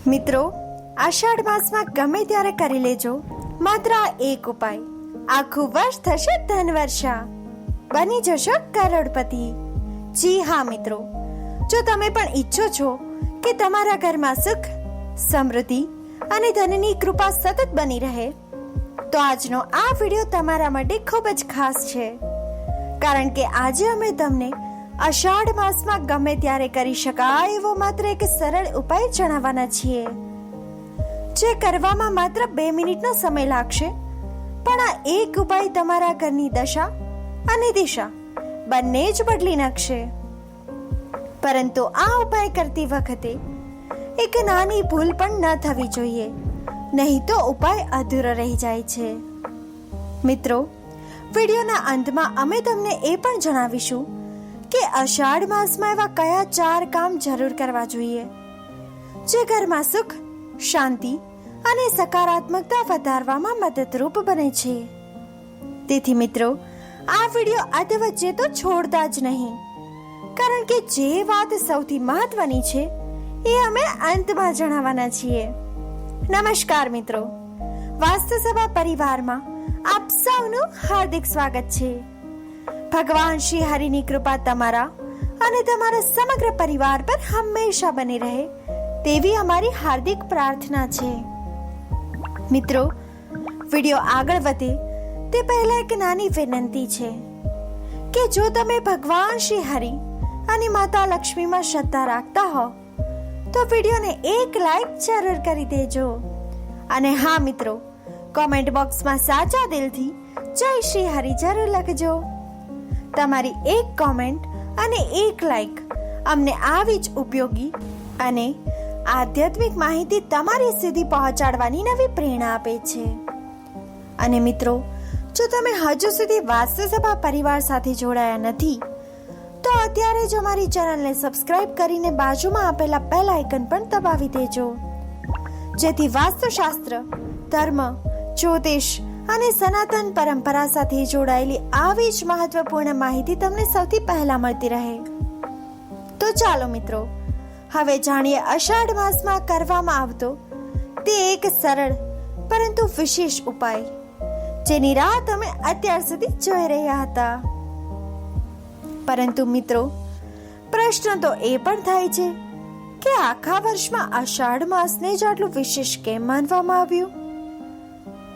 મિત્રો, આષાઢ માસમાં ગમે ત્યારે કરી લેજો માત્ર આ એક ઉપાય. આખું વર્ષ થશે ધનવર્ષા, બની જશો કરોડપતિ. જી હા મિત્રો, જો તમે પણ ઈચ્છો છો કે તમારા ઘરમાં સુખ, સમૃદ્ધિ અને ધનની કૃપા સતત બની રહે, તો આજનો આ વિડીયો તમારા માટે ખૂબ જ ખાસ છે. કારણ કે આજે અમે તમને અષાઢ માસમાં ગમે ત્યારે કરી શકાય એવો માત્ર એક સરળ ઉપાય જણાવવાના છીએ, જે કરવામાં માત્ર 2 મિનિટનો સમય લાગશે. પણ આ એક ઉપાય તમારા ઘરની દશા અને દિશા બંને જ બદલી નાખશે. પરંતુ આ ઉપાય કરતી વખતે એક નાની ભૂલ પણ ન થવી જોઈએ, નહીં તો ઉપાય અધૂરો રહી જાય છે. મિત્રો, વિડીયોના અંતમાં અમે તમને એ પણ જણાવીશું કે અષાઢ માસમાં એવા કયા 4 કામ જરૂર કરવા જોઈએ, જે ઘરમાં સુખ, શાંતિ અને સકારાત્મકતા વધારવામાં મદદરૂપ બને છે. તેથી મિત્રો, આ વિડીયો અધ વચ્ચે તો છોડતા જ નહીં, કારણ કે જે વાત સૌથી મહત્વની છે એ અમે અંતમાં જણાવવાના છીએ. નમસ્કાર મિત્રો, વાસ્તુસભા પરિવારમાં આપ સૌનું હાર્દિક સ્વાગત છે. ભગવાન શ્રી હરિની કૃપા તમારા અને તમારા સમગ્ર પરિવાર પર હંમેશા બની રહે તેવી અમારી હાર્દિક પ્રાર્થના છે. મિત્રો, વિડીયો આગળ વધે તે પહેલા એક નાની વિનંતી છે કે જો તમે ભગવાન શ્રી હરિ અને માતા લક્ષ્મીમાં શ્રદ્ધા રાખતા હો તો વિડીયોને એક લાઈક જરૂર કરી દેજો. અને હા મિત્રો, કોમેન્ટ બોક્સમાં સાચા દિલથી જય શ્રી હરિ જરૂર લખજો. તમારી એક કોમેન્ટ અને એક લાઈક અમને આવી જ ઉપયોગી અને આધ્યાત્મિક માહિતી તમારી સુધી પહોંચાડવાની નવી પ્રેરણા આપે છે. અને મિત્રો, જો તમે હજુ સુધી વાસ્તુસભા પરિવાર સાથે જોડાયા નથી તો અત્યારે જ અમારી ચેનલને સબસ્ક્રાઇબ કરીને બાજુમાં આપેલા બેલ આઇકન પણ દબાવી દેજો, જેથી વાસ્તુશાસ્ત્ર, ધર્મ, જ્યોતિષ અને સનાતન પરંપરા સાથે જોડાયેલી આવી જ મહત્વપૂર્ણ માહિતી તમને સૌથી પહેલા મળતી રહે. તો ચાલો મિત્રો, હવે જાણીએ અષાઢ માસમાં કરવામાં આવતો તે એક સરળ પરંતુ વિશેષ ઉપાય, જેની રાહ તમે અત્યાર સુધી જોઈ રહ્યા હતા. પરંતુ મિત્રો, પ્રશ્ન તો એ પણ થાય છે કે આખા વર્ષમાં અષાઢ માસને જ આટલું વિશેષ કેમ માનવામાં આવ્યું?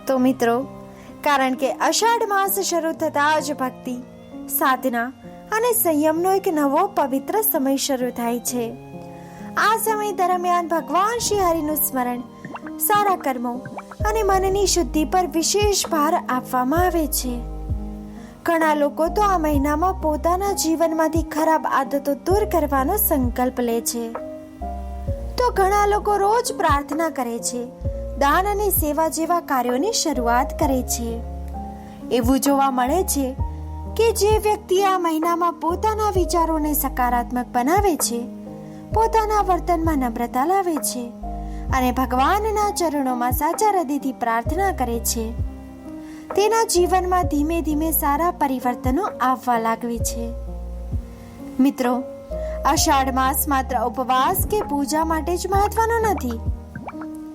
તો મિત્રો, કારણ કે અષાઢ માસ શરૂ થતાં જ ભક્તિ, સાધના અને સંયમનો એક નવો પવિત્ર સમય શરૂ થાય છે. આ સમય દરમિયાન ભગવાન શ્રી હરિનું સ્મરણ, સારા કર્મો અને મનની શુદ્ધિ પર વિશેષ ભાર આપવામાં આવે છે. ઘણા લોકો તો આ મહિનામાં પોતાના જીવનમાંથી ખરાબ આદતો દૂર કરવાનો સંકલ્પ લે છે. તો ઘણા લોકો રોજ પ્રાર્થના કરે છે, દાન અને સેવા જેવા કાર્યોની શરૂઆત કરે છે. એવું જોવા મળે છે કે જે વ્યક્તિ આ મહિનામાં પોતાના વિચારોને સકારાત્મક બનાવે છે, પોતાના વર્તનમાં નમ્રતા લાવે છે અને ભગવાનના ચરણોમાં સાચા હૃદયથી પ્રાર્થના કરે છે, તેના જીવનમાં ધીમે ધીમે સારા પરિવર્તનો આવવા લાગે છે. મિત્રો, અષાઢ માસ માત્ર ઉપવાસ કે પૂજા માટે જ મહત્વનો નથી,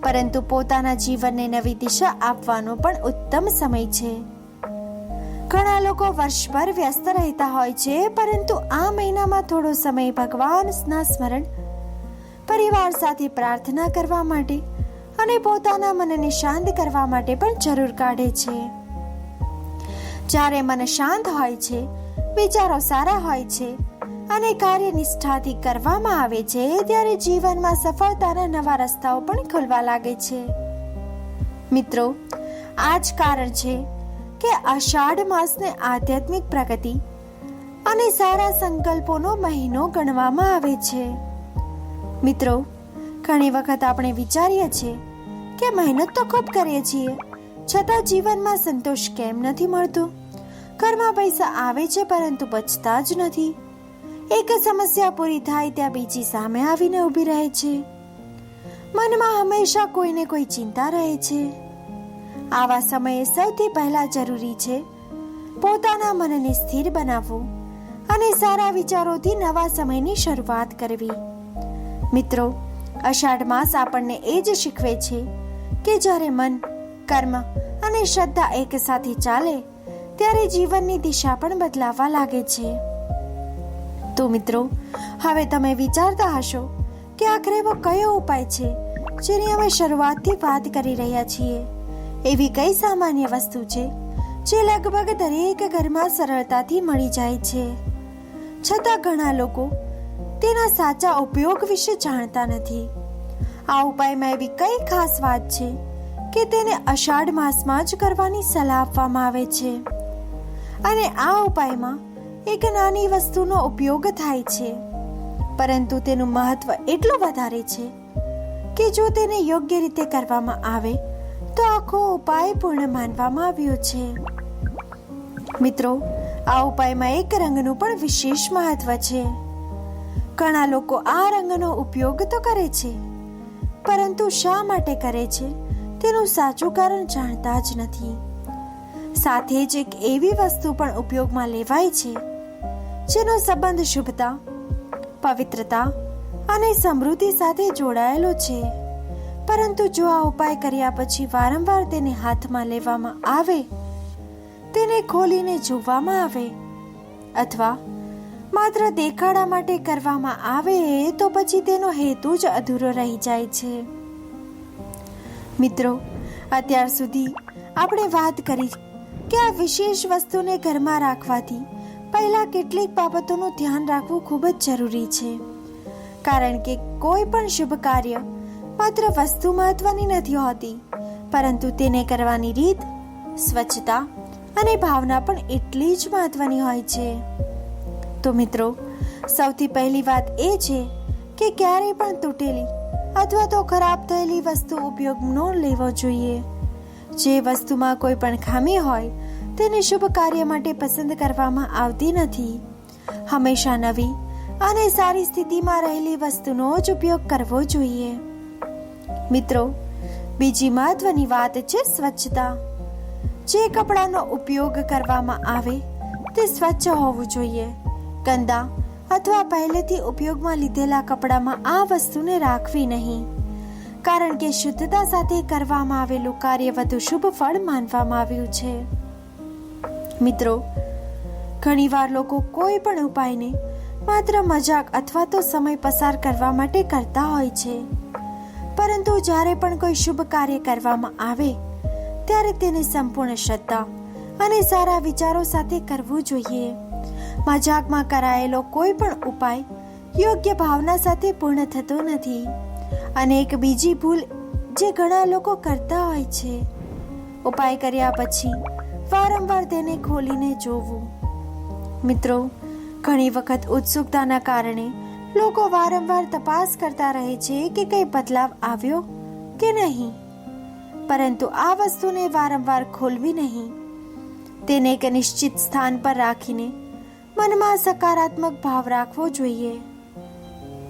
પરંતુ પોતાના જીવનને નવી દિશા આપવાનો પણ ઉત્તમ સમય છે. ઘણા લોકો વર્ષભર વ્યસ્ત રહેતા હોય છે, પરંતુ આ મહિનામાં થોડો સમય ભગવાનના સ્મરણ, પરિવાર સાથે પ્રાર્થના કરવા માટે અને પોતાના મનને શાંત કરવા માટે પણ જરૂર કાઢે છે. જ્યારે મન શાંત હોય છે, વિચારો સારા હોય છે અને કાર્ય નિષ્ઠાથી કરવામાં આવે છે, ત્યારે જીવનમાં સફળતાના નવા રસ્તાઓ પણ ખુલવા લાગે છે. મિત્રો, આ જ કારણ છે કે અષાઢ માસને આધ્યાત્મિક પ્રગતિ અને સારા સંકલ્પોનો મહિનો ગણવામાં આવે છે. મિત્રો, ઘણી વખત આપણે વિચારીએ છીએ કે મહેનત તો ખૂબ કરીએ છીએ, છતાં જીવનમાં સંતોષ કેમ નથી મળતો? ઘરમાં પૈસા આવે છે પરંતુ બચતા જ નથી. એક સમસ્યા પૂરી થાય ત્યાં બીજી સામે આવીને ઊભી રહે છે. મનમાં હંમેશા કોઈને કોઈ ચિંતા રહે છે. આવા સમયે સૌથી પહેલા જરૂરી છે પોતાના મનને સ્થિર બનાવવું અને સારા વિચારોથી નવા સમયની શરૂઆત કરવી. મિત્રો, અષાઢ માસ આપણને એ જ શીખવે છે કે જ્યારે મન, કર્મ અને શ્રદ્ધા એક સાથે ચાલે ત્યારે જીવનની દિશા પણ બદલાવા લાગે છે. તો મિત્રો, હવે તમે વિચારતા હશો કે આખરે એવો કયો ઉપાય છે જેની અમે શરૂઆતથી વાત કરી રહ્યા છીએ. એવી કઈ સામાન્ય વસ્તુ છે જે લગભગ દરેક ઘરમાં સરળતાથી મળી જાય છે, છતાં ઘણા લોકો તેના સાચા ઉપયોગ વિશે જાણતા નથી. આ ઉપાયમાં એવી કઈ ખાસ વાત છે કે તેને અષાઢ માસમાં જ કરવાની સલાહ આપવામાં આવે છે. અને આ ઉપાયમાં એક નાની વસ્તુનો ઉપયોગ થાય છે, પરંતુ તેનું મહત્વ એટલું વધારે છે કે જો તેને યોગ્ય રીતે કરવામાં આવે તો આખો ઉપાય પૂર્ણ માનવામાં આવ્યો છે. મિત્રો, આ ઉપાયમાં એક રંગનું પણ વિશેષ મહત્વ છે. ઘણા લોકો આ રંગનો ઉપયોગ તો કરે છે, પરંતુ શા માટે કરે છે તેનું સાચું કારણ જાણતા જ નથી. સાથે જ એક એવી વસ્તુ પણ ઉપયોગમાં લેવાય છે જેનો સંબંધ શુભતા, પવિત્રતા અને સમૃદ્ધિ સાથે જોડાયેલો છે. પરંતુ જો આ ઉપાય કર્યા પછી વારંવાર તેને હાથમાં લેવામાં આવે, તેને ખોલીને જોવામાં આવે અથવા માત્ર દેખાડા માટે કરવામાં આવે તો પછી તેનો હેતુ જ અધૂરો રહી જાય છે. મિત્રો, અત્યાર સુધી આપણે વાત કરી કે આ વિશેષ વસ્તુને ઘરમાં રાખવાથી પહેલા કેટલીક બાબતોનું ધ્યાન રાખવું ખૂબ જ જરૂરી છે. કારણ કે કોઈ પણ શુભ કાર્ય માત્ર વસ્તુ મહત્વની નથી હોતી, પરંતુ તેને કરવાની રીત, સ્વચ્છતા અને ભાવના પણ એટલી જ મહત્વની હોય છે. તો મિત્રો, સૌથી પહેલી વાત એ છે કે ક્યારેય પણ તૂટેલી અથવા તો ખરાબ થયેલી વસ્તુ ઉપયોગ ન લેવો જોઈએ. જે વસ્તુમાં કોઈ પણ ખામી હોય તેને શુભ કાર્ય માટે પસંદ કરવામાં આવતી નથી. હંમેશા નવી અને સારી સ્થિતિમાં રહેલી વસ્તુનો જ ઉપયોગ કરવો જોઈએ. મિત્રો, બીજી મહત્વની વાત છે સ્વચ્છતા. જે કપડાનો ઉપયોગ કરવામાં આવે તે સ્વચ્છ હોવું જોઈએ. ગંદા અથવા પહેલેથી ઉપયોગમાં લીધેલા કપડામાં આ વસ્તુને રાખવી નહીં, કારણ કે શુદ્ધતા સાથે કરવામાં આવેલું કાર્ય વધુ શુભ ફળ માનવામાં આવ્યું છે. મિત્રો, ઘણીવાર લોકો કોઈ પણ ઉપાયને માત્ર મજાક અથવા તો સમય પસાર કરવા માટે કરતા હોય છે, પરંતુ જ્યારે પણ કોઈ શુભ કાર્ય કરવામાં આવે ત્યારે તેને સંપૂર્ણ શ્રદ્ધા અને સારા વિચારો સાથે કરવું જોઈએ. મજાકમાં કરાયેલો કોઈ પણ ઉપાય યોગ્ય ભાવના સાથે પૂર્ણ થતો નથી. અને એક બીજી ભૂલ જે ઘણા લોકો કરતા હોય છે, ઉપાય કર્યા પછી વારંવાર તેને ખોલીને જોવું. મિત્રો, ઘણી વખત ઉત્સુકતાના કારણે લોકો વારંવાર તપાસ કરતા રહે છે કે કંઈ બદલાવ આવ્યો કે નહીં, પરંતુ આ વસ્તુને વારંવાર ખોલવી નહીં. તેને એક નિશ્ચિત સ્થાન પર રાખીને મનમાં સકારાત્મક ભાવ રાખવો જોઈએ.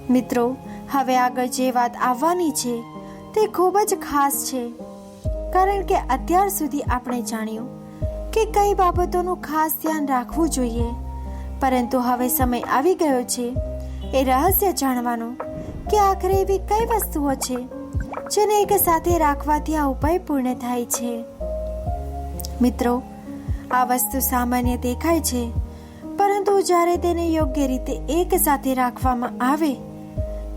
મિત્રો, હવે આગળ જે વાત આવવાની છે તે ખૂબ જ ખાસ છે, કારણ કે અત્યાર સુધી આપણે જાણ્યું કે કઈ બાબતોનું ખાસ ધ્યાન રાખવું જોઈએ, પરંતુ હવે સમય આવી ગયો છે એ રહસ્ય જાણવાનો કે આખરે એવી કઈ વસ્તુઓ છે જેને એક સાથે રાખવાથી આ ઉપાય પૂર્ણ થાય છે. મિત્રો, આ વસ્તુ સામાન્ય દેખાય છે, પરંતુ જ્યારે તેને યોગ્ય રીતે એક સાથે રાખવામાં આવે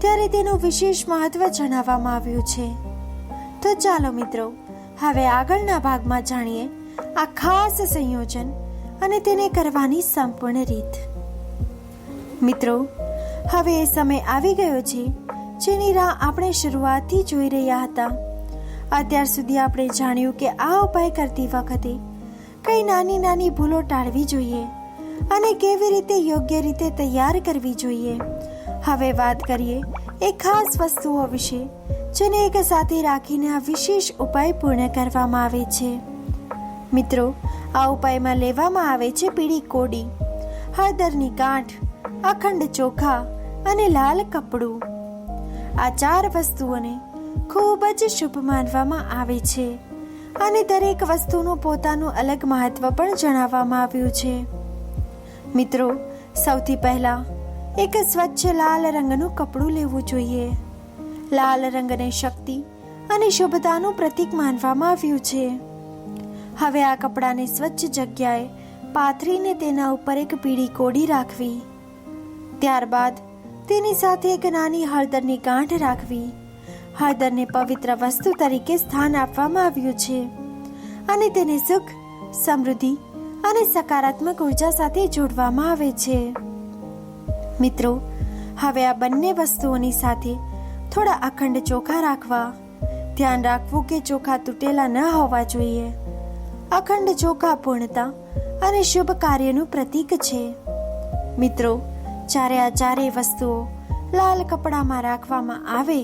ત્યારે તેનું વિશેષ મહત્વ જણાવવામાં આવ્યું છે. તો ચાલો મિત્રો, હવે આગળના ભાગમાં જાણીએ આ ખાસ સંયોજન અને તેને કરવાની સંપૂર્ણ રીત. મિત્રો, હવે એ સમય આવી ગયો છે જેની રાહ આપણે શરૂઆતથી જોઈ રહ્યા હતા. અત્યાર સુધી આપણે જાણ્યું કે આ ઉપાય કરતી વખતે કઈ નાની નાની ભૂલો ટાળવી જોઈએ અને કેવી રીતે યોગ્ય રીતે તૈયાર કરવી જોઈએ. હવે વાત કરીએ એ ખાસ વસ્તુઓ વિશે જેને એક સાથે રાખીને આ વિશેષ ઉપાય પૂર્ણ કરવામાં આવે છે. મિત્રો, આ ઉપાયમાં લેવામાં આવે છે પીળી કોડી, હળદરની ગાંઠ, અખંડ ચોખા અને લાલ કપડું. આ 4 વસ્તુઓને ખૂબ જ શુભ માનવામાં આવે છે અને દરેક વસ્તુનું પોતાનું અલગ મહત્વ પણ જણાવવામાં આવ્યું છે. મિત્રો, સૌથી પહેલા એક સ્વચ્છ લાલ રંગનું કપડું લેવું જોઈએ. લાલ રંગને શક્તિ અને શુભતાનું પ્રતીક માનવામાં આવ્યું છે. હવે આ કપડાને સ્વચ્છ જગ્યાએ પાથરીને તેના ઉપર એક પીળી કોડી રાખવી. ત્યારબાદ તેની સાથે એક નાની હળદરની ગાંઠ રાખવી. હળદરને પવિત્ર વસ્તુ તરીકે સ્થાન આપવામાં આવ્યું છે અને તેને સુખ, સમૃદ્ધિ અને સકારાત્મક ઉર્જા સાથે જોડવામાં આવે છે. મિત્રો, હવે આ બંને વસ્તુઓની સાથે થોડા અખંડ ચોખા રાખવા. ધ્યાન રાખવું કે ચોખા તૂટેલા ન હોવા જોઈએ. અખંડ ચોખા પૂર્ણતા અને શુભ કાર્યનું પ્રતીક છે. મિત્રો, જ્યારે આ ચારેય વસ્તુઓ લાલ કપડામાં રાખવામાં આવે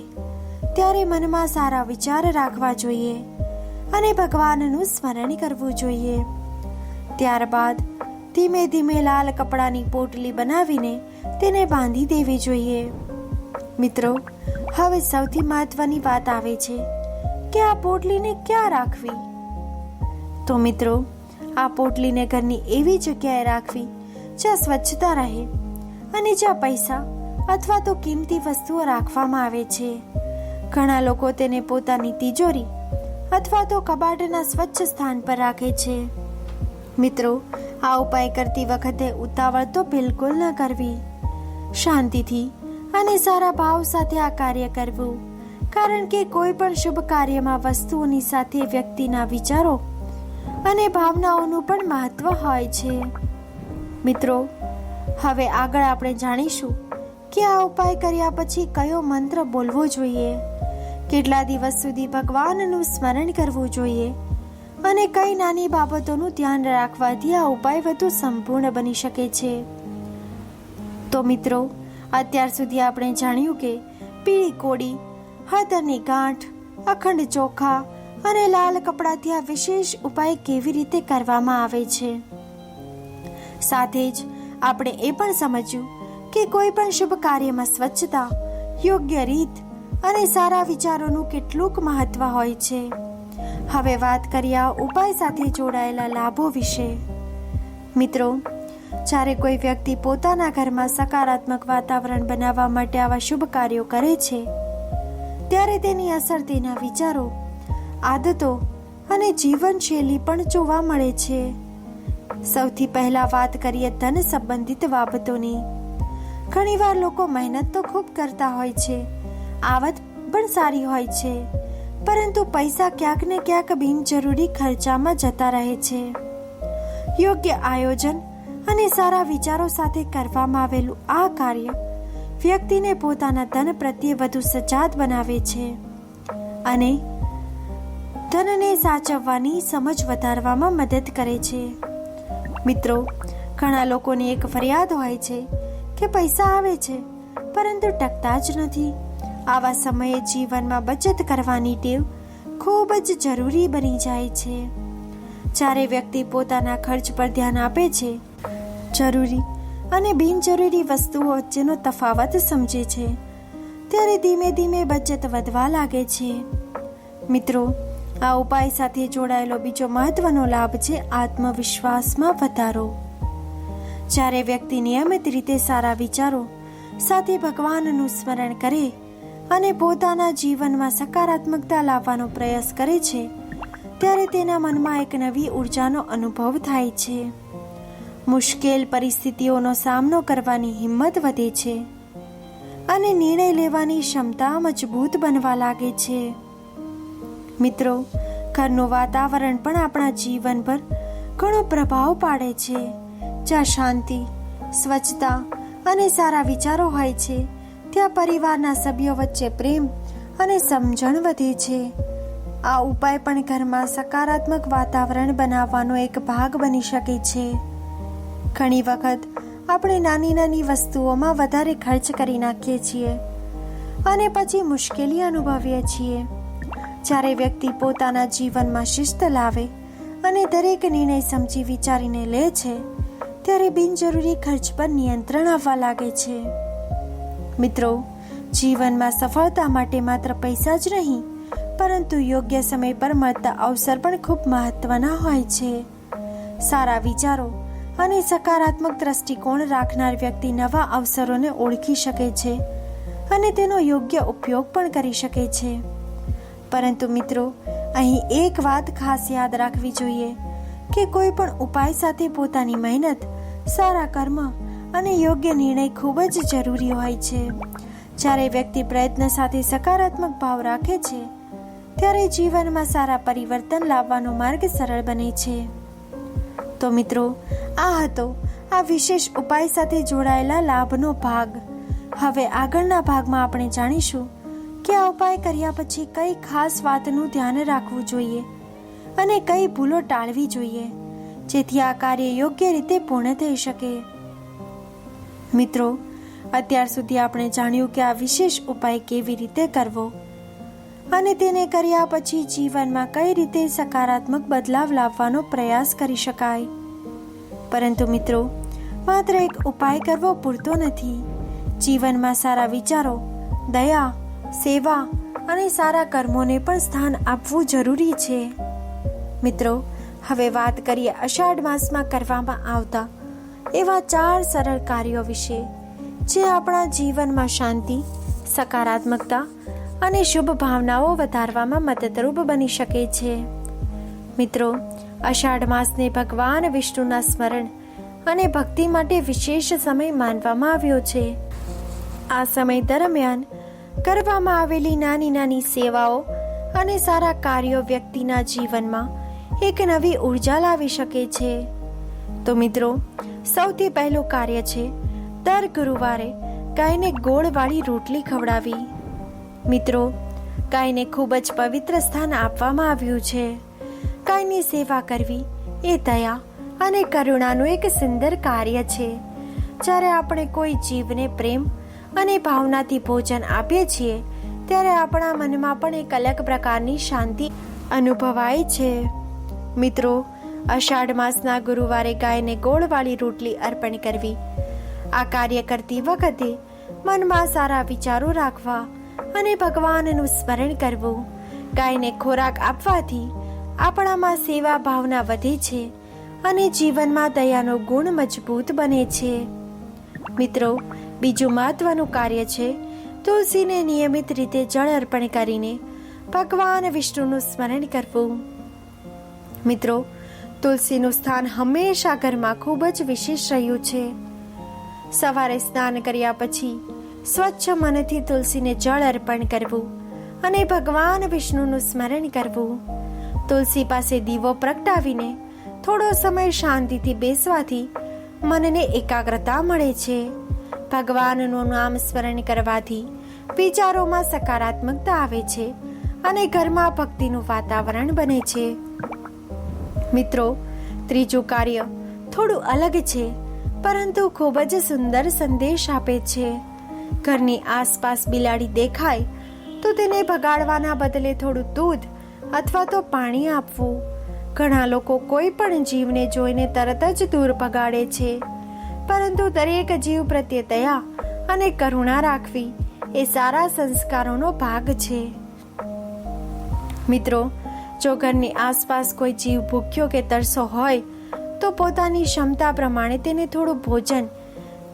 ત્યારે મનમાં સારા વિચાર રાખવા જોઈએ અને ભગવાનનું સ્મરણ કરવું જોઈએ. ત્યારબાદ ધીમે ધીમે લાલ કપડાની પોટલી બનાવીને તેને બાંધી દેવી જોઈએ. મિત્રો, હવે સૌથી મહત્વની વાત આવે છે કે આ પોટલીને ક્યાં રાખવી? તો મિત્રો, આ પોટલીને ઘરની એવી જગ્યાએ રાખવી જ્યાં સ્વચ્છતા રહે અને જ્યાં પૈસા અથવા તો કિંમતી વસ્તુઓ રાખવામાં આવે છે. ઘણા લોકો તેને પોતાની તિજોરી અથવા તો કબાટના સ્વચ્છ સ્થાન પર રાખે છે. મિત્રો, આ ઉપાય કરતી વખતે ઉતાવળ તો બિલકુલ ન કરવી. શાંતિથી અને સારા ભાવ સાથે આ કાર્ય કરવું, કારણ કે કોઈ પણ શુભ કાર્યમાં વસ્તુઓની સાથે વ્યક્તિના વિચારો અને ભાવનાઓનું પણ મહત્વ હોય છે. મિત્રો, હવે આગળ આપણે જાણીશું કે આ ઉપાય કર્યા પછી કયો મંત્ર બોલવો જોઈએ, કેટલા દિવસ સુધી ભગવાનનું સ્મરણ કરવું જોઈએ અને કઈ નાની બાબતોનું ધ્યાન રાખવાથી આ ઉપાય વધુ સંપૂર્ણ બની શકે છે. તો મિત્રો, અત્યાર સુધી આપણે જાણ્યું કે પીળી કોડી, હળદરની ગાંઠ, અખંડ ચોખા અને લાલ કપડાથી આ વિશેષ ઉપાય કેવી રીતે કરવામાં આવે છે. સાથે જ આપણે એ પણ સમજ્યું કે કોઈ પણ શુભ કાર્યમાં સ્વચ્છતા, યોગ્ય રીત અને સારા વિચારોનું કેટલુંક મહત્વ હોય છે. હવે વાત કરીએ આ ઉપાય સાથે જોડાયેલા લાભો વિશે. મિત્રો, જ્યારે કોઈ વ્યક્તિ પોતાના ઘરમાં સકારાત્મક વાતાવરણ બનાવવા માટે આવા શુભ કાર્યો કરે છે ત્યારે તેની અસર તેના વિચારો, આદતો અને જીવનશૈલી પણ જોવા મળે છે. સૌથી પહેલા વાત કરીએ ધન સંબંધિત બાબતોની. ઘણીવાર લોકો મહેનત તો ખૂબ કરતા હોય છે, આવક પણ સારી હોય છે, પરંતુ પૈસા ક્યાંક ને ક્યાંક બિનજરૂરી ખર્ચામાં જતા રહે છે. યોગ્ય આયોજન અને સારા વિચારો સાથે કરવામાં આવેલું આ કાર્ય વ્યક્તિને પોતાના ધન પ્રત્યે વધુ સજાદ બનાવે છે અને ધનને સાચવવાની સમજ વધારવામાં મદદ કરે છે. મિત્રો, ઘણા લોકોની એક ફરિયાદ હોય છે કે પૈસા આવે છે પરંતુ ટકતા જ નથી. આવા સમયે જીવનમાં બચત કરવાની ટેવ ખૂબ જ જરૂરી બની જાય છે. જ્યારે વ્યક્તિ પોતાના ખર્ચ પર ધ્યાન આપે છે, જરૂરી અને બિનજરૂરી વસ્તુઓ વચ્ચેનો તફાવત સમજે છે, ત્યારે ધીમે ધીમે બચત વધવા લાગે છે. મિત્રો, આ ઉપાય સાથે જોડાયેલો બીજો મહત્વનો લાભ છે આત્મવિશ્વાસમાં વધારો. જ્યારે વ્યક્તિ નિયમિત રીતે સારા વિચારો સાથે ભગવાનનું સ્મરણ કરે અને પોતાના જીવનમાં સકારાત્મકતા લાવવાનો પ્રયાસ કરે છે ત્યારે તેના મનમાં એક નવી ઉર્જાનો અનુભવ થાય છે. મુશ્કેલ પરિસ્થિતિઓનો સામનો કરવાની હિંમત વધે છે અને નિર્ણય લેવાની ક્ષમતા મજબૂત બનવા લાગે છે. મિત્રો, ઘરનું વાતાવરણ પણ આપણા જીવન પર ઘણો પ્રભાવ પાડે છે. જ્યાં શાંતિ, સ્વચ્છતા અને સારા વિચારો હોય છે ત્યાં પરિવારના સભ્યો વચ્ચે પ્રેમ અને સમજણ વધે છે. આ ઉપાય પણ ઘરમાં સકારાત્મક વાતાવરણ બનાવવાનો એક ભાગ બની શકે છે. ઘણી વખત આપણે નાની નાની વસ્તુઓમાં વધારે ખર્ચ કરી નાખીએ છીએ અને પછી મુશ્કેલી અનુભવીએ છીએ. જ્યારે વ્યક્તિ પોતાના જીવનમાં શિસ્ત લાવે અને દરેક નિર્ણય સમજી વિચારીને લે છે ત્યારે બિનજરૂરી ખર્ચ પર નિયંત્રણ આવવા લાગે છે. મિત્રો, જીવનમાં સફળતા માટે માત્ર પૈસા જ નહીં પરંતુ યોગ્ય સમય પર મળતા અવસર પણ ખૂબ મહત્વના હોય છે. સારા વિચારો અને સકારાત્મક દ્રષ્ટિકોણ રાખનાર વ્યક્તિ નવા અવસરોને ઓળખી શકે છે અને તેનો યોગ્ય ઉપયોગ પણ કરી શકે છે. પરંતુ મિત્રો, અહીં એક વાત ખાસ યાદ રાખવી જોઈએ કે કોઈ પણ ઉપાય સાથે પોતાની મહેનત, સારા કર્મ અને યોગ્ય નિર્ણય ખૂબ જ જરૂરી હોય છે. જ્યારે વ્યક્તિ પ્રયત્ન સાથે સકારાત્મક ભાવ રાખે છે, ત્યારે જીવનમાં સારા પરિવર્તન લાવવાનો માર્ગ સરળ બને છે. તો મિત્રો, આ હતો આ વિશેષ ઉપાય સાથે જોડાયેલા લાભનો ભાગ. હવે આગળના ભાગમાં આપણે જાણીશું કે આ ઉપાય કર્યા પછી કઈ ખાસ વાતનું ધ્યાન રાખવું જોઈએ અને કઈ ભૂલો ટાળવી જોઈએ, જેથી આ કાર્ય યોગ્ય રીતે પૂર્ણ થઈ શકે. મિત્રો, અત્યાર સુધી આપણે જાણ્યું કે આ વિશેષ ઉપાય કેવી રીતે કરવો અને તેને કર્યા પછી જીવનમાં કઈ રીતે સકારાત્મક બદલાવ લાવવાનો પ્રયાસ કરી શકાય. પરંતુ મિત્રો, માત્ર એક ઉપાય કરવો પૂરતો નથી. જીવનમાં સારા વિચારો, દયા, સેવા અને સારા કર્મોને પણ સ્થાન આપવું જરૂરી છે. મિત્રો, હવે વાત કરીએ અષાઢ માસમાં કરવામાં આવતા એવા 4 સરળ કાર્યો વિશે, જે આપણા જીવનમાં શાંતિ, સકારાત્મકતા અને શુભ ભાવનાઓ વધારવામાં મદદરૂપ બની શકે છે. મિત્રો, અષાઢ માસને ભગવાન વિષ્ણુના સ્મરણ અને ભક્તિ માટે વિશેષ સમય માનવામાં આવ્યો છે. આ સમય દરમિયાન કરવામાં આવેલી નાની નાની સેવાઓ અને સારા કાર્યો વ્યક્તિના જીવનમાં એક નવી ઉર્જા લાવી શકે છે. તો મિત્રો, સૌથી પહેલું કાર્ય છે દર ગુરુવારે ગાયને ગોળવાળી રોટલી ખવડાવી. મિત્રો, ગાયને ખૂબ જ પવિત્ર સ્થાન આપવામાં આવ્યું છે. ગાયની સેવા કરવી એ દયા અને કરુણાનું એક સુંદર કાર્ય છે. જ્યારે આપણે કોઈ જીવને પ્રેમ અને ભાવનાથી ભોજન આપીએ છીએ, ત્યારે આપણા મનમાં પણ એક અલગ પ્રકારની શાંતિ અનુભવાય છે. મિત્રો, અષાઢ માસના ગુરુવારે ગાયને ગોળવાળી રોટલી અર્પણ કરવી. આ કાર્ય કરતી વખતે મનમાં સારા વિચારો રાખવા અને ભગવાનનું સ્મરણ કરવું. ગાયને ખોરાક આપવાથી આપણામાં સેવા ભાવના વધે છે અને જીવનમાં દયાનો ગુણ મજબૂત બને છે. મિત્રો, બીજું મહત્વનું કાર્ય છે તુલસીને નિયમિત રીતે જળ અર્પણ કરીને ભગવાન વિષ્ણુનું સ્મરણ કરવું. મિત્રો, તુલસીનું સ્થાન હંમેશા ઘરમાં ખૂબ જ વિશેષ રહ્યું છે. સવારે સ્નાન કર્યા પછી સ્વચ્છ મનથી તુલસીને જળ અર્પણ કરવું અને ભગવાન વિષ્ણુનું સ્મરણ કરવું. તુલસી પાસે દીવો પ્રગટાવીને થોડો સમય શાંતિથી બેસવાથી મનને એકાગ્રતા મળે છે. ભગવાનનું નામ સ્મરણ કરવાથી વિચારોમાં સકારાત્મકતા આવે છે અને ઘરમાં ભક્તિનું વાતાવરણ બને છે. મિત્રો, ત્રીજું કાર્ય થોડું અલગ છે, પરંતુ ખૂબ જ સુંદર સંદેશ આપે છે. ઘરની આસપાસ બિલાડી દેખાય તો તેને ભગાડવાના બદલે થોડું દૂધ અથવા તો પાણી આપવું. ઘણા લોકો કોઈ પણ જીવને જોઈને તરત જ દૂર ભગાડે છે, પરંતુ દરેક જીવ પ્રત્યે દયા અને કરુણા રાખવી એ સારા સંસ્કારોનો ભાગ છે. મિત્રો, જો ઘરની આસપાસ કોઈ જીવ ભૂખ્યો કે તરસો હોય તો પોતાની ક્ષમતા પ્રમાણે તેને થોડું ભોજન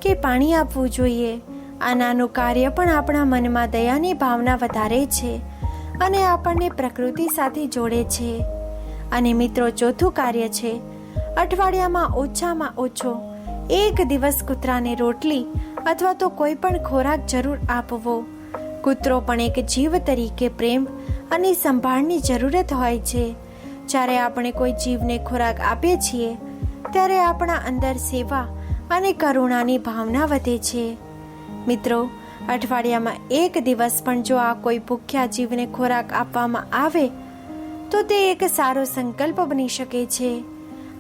કે પાણી આપવું જોઈએ. આ નાનું કાર્ય પણ આપણા મનમાં દયાની ભાવના વધારે છે અને આપણને પ્રકૃતિ સાથે જોડે છે. અને મિત્રો, ચોથું કાર્ય છે અઠવાડિયામાં ઓછામાં ઓછો એક દિવસ કૂતરાને રોટલી અથવા તો કોઈ પણ ખોરાક જરૂર આપવો. કૂતરો પણ એક જીવ તરીકે પ્રેમ અને સંભાળની જરૂરત હોય છે. જ્યારે આપણે કોઈ જીવને ખોરાક આપીએ છીએ, ત્યારે આપણા અંદર સેવા અને કરુણાની ભાવના વધે છે. મિત્રો, અઠવાડિયામાં એક દિવસ પણ જો આ કોઈ ભૂખ્યા જીવને ખોરાક આપવામાં આવે તો તે એક સારો સંકલ્પ બની શકે છે.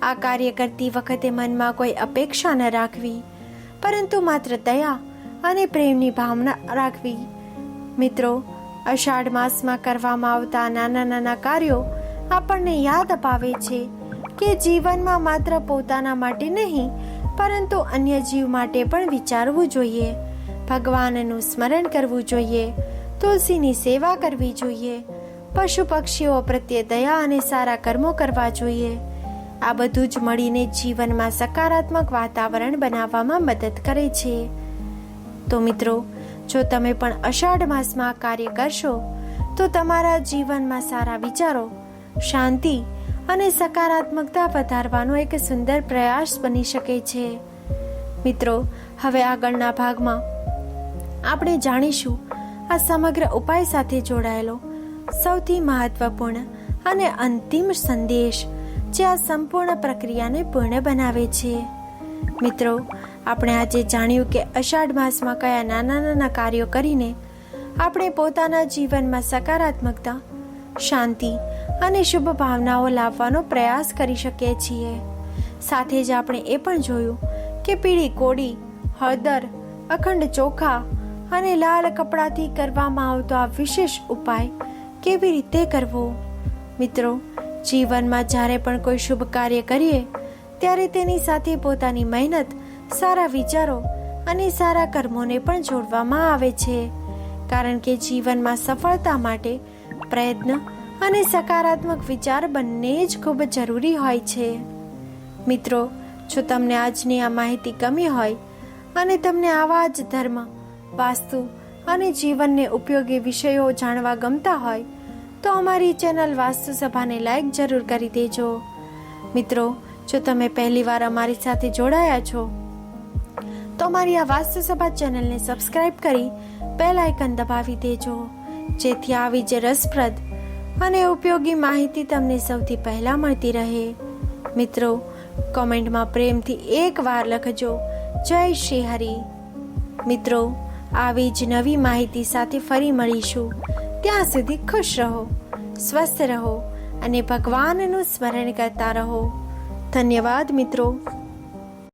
આ કાર્ય કરતી વખતે મનમાં કોઈ અપેક્ષા ન રાખવી, પરંતુ માત્ર દયા અને પ્રેમની ભાવના રાખવી. મિત્રો, અષાઢ માસમાં કરવામાં આવતા નાના નાના કાર્યો આપણને યાદ અપાવે છે કે જીવનમાં માત્ર પોતાના માટે નહીં, પરંતુ અન્ય જીવ માટે પણ વિચારવું જોઈએ. ભગવાનનું સ્મરણ કરવું જોઈએ, તુલસીની સેવા કરવી જોઈએ, પશુ પક્ષીઓ પ્રત્યે દયા અને સારા કર્મો કરવા જોઈએ. આ બધું જ મળીને જીવનમાં સકારાત્મક વાતાવરણ બનાવવામાં મદદ કરે છે. તો મિત્રો, જો તમે પણ અષાઢ માસમાં આ કાર્ય કરશો તો તમારા જીવનમાં સારા વિચારો, શાંતિ અને સકારાત્મકતા વધારવાનો એક સુંદર પ્રયાસ બની શકે છે. મિત્રો, હવે આગળના ભાગમાં આપણે જાણીશું આ સમગ્ર ઉપાય સાથે જોડાયેલો સૌથી મહત્વપૂર્ણ અને અંતિમ સંદેશ જે આ સંપૂર્ણ પ્રક્રિયાને પૂર્ણ બનાવે છે. મિત્રો, આપણે આજે જાણ્યું કે અષાઢ માસમાં કયા નાના નાના કાર્યો કરીને આપણે પોતાના જીવનમાં સકારાત્મકતા, શાંતિ અને શુભ ભાવનાઓ લાવવાનો પ્રયાસ કરી શકીએ છીએ. સાથે જ આપણે એ પણ જોયું કે પીળી કોડી, હળદર, અખંડ ચોખા અને લાલ કપડાથી કરવામાં આવતો આ વિશેષ ઉપાય કેવી રીતે કરવો. મિત્રો, જીવનમાં જ્યારે પણ કોઈ શુભ કાર્ય કરીએ ત્યારે તેની સાથે પોતાની મહેનત, સારા વિચારો અને સારા કર્મોને પણ જોડવામાં આવે છે. કારણ કે જીવનમાં સફળતા માટે પ્રયત્ન અને સકારાત્મક વિચાર બંને જ ખૂબ જરૂરી હોય છે. મિત્રો, જો તમને આજની આ માહિતી ગમી હોય અને તમને આવા જ ધર્મ, વાસ્તુ અને જીવનને ઉપયોગી વિષયો જાણવા ગમતા હોય તો અમારી ચેનલ વાસ્તુ સભાને લાઈક જરૂર કરી દેજો. મિત્રો, જો તમે પહેલીવાર અમારી સાથે જોડાયા છો તો અમારી આ વાસ્તુ સભા ચેનલને સબસ્ક્રાઇબ કરી બેલ આઇકન દબાવી દેજો, જેથી આવી જ રસપ્રદ અને ઉપયોગી માહિતી તમને સૌથી પહેલા મળતી રહે. મિત્રો, કોમેન્ટમાં પ્રેમથી એકવાર લખજો, જય શ્રી હરિ. મિત્રો, આવી જ નવી માહિતી સાથે ફરી મળીશું. ત્યાં સુધી ખુશ રહો, સ્વસ્થ રહો અને ભગવાનનું સ્મરણ કરતા રહો. ધન્યવાદ મિત્રો.